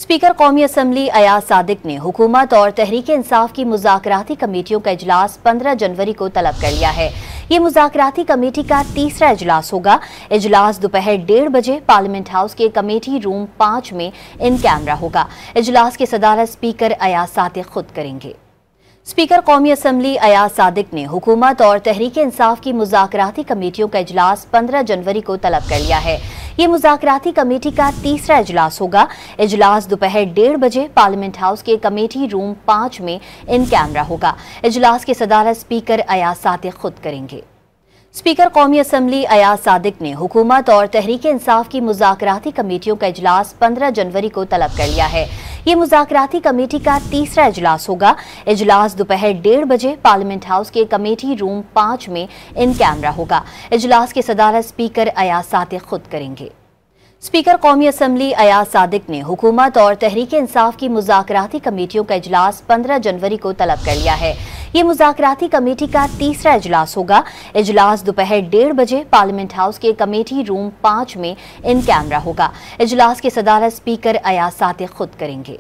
Speaker कौमी assembly Ayaz Sadiq ने हुकूमत और तहरीक-ए-इंसाफ की मुज़ाकराती कमेटियों का इजलास 15 जनवरी को तलब कर लिया है। ये मुज़ाकराती कमेटी का तीसरा इजलास होगा। इजलास दोपहर 1:30 बजे पार्लियामेंट हाउस के कमेटी रूम 5 में इन कैमरा होगा। इजलास की सदारत स्पीकर अयाज सादिक खुद करेंगे। स्पीकर कौमी असम्बली अयाज सादिक ने हुकूमत और तहरीक-ए-इंसाफ की मुज़ाकराती कमेटियों का इजलास 15 जनवरी को तलब कर लिया है। ये मुज़ाकराती कमेटी का तीसरा इजलास होगा। इजलास दोपहर 1:30 बजे पार्लियामेंट हाउस के कमेटी रूम 5 में इन कैमरा होगा। इजलास की सदारत स्पीकर अयाज सादिक खुद करेंगे। स्पीकर कौमी असम्बली अयाज सादिक ने हुकूमत और तहरीक-ए-इंसाफ की मुज़ाकराती कमेटियों का इजलास 15 जनवरी को तलब कर लिया है। ये मुज़ाकराती कमेटी का तीसरा इजलास होगा। इजलास दोपहर 1:30 बजे पार्लियामेंट हाउस के कमेटी रूम 5 में इन कैमरा होगा। इजलास की सदारत स्पीकर अयाज सादिक खुद करेंगे। स्पीकर कौमी असम्बली अयाज सादिक ने हुकूमत और तहरीक-ए-इंसाफ की मुज़ाकराती कमेटियों का इजलास 15 जनवरी को तलब कर लिया है। ये मुज़ाकराती कमेटी का तीसरा इजलास होगा। इजलास दोपहर 1:30 बजे पार्लियामेंट हाउस के कमेटी रूम 5 में इन कैमरा होगा। इजलास की सदारत स्पीकर अयाज सादिक खुद करेंगे।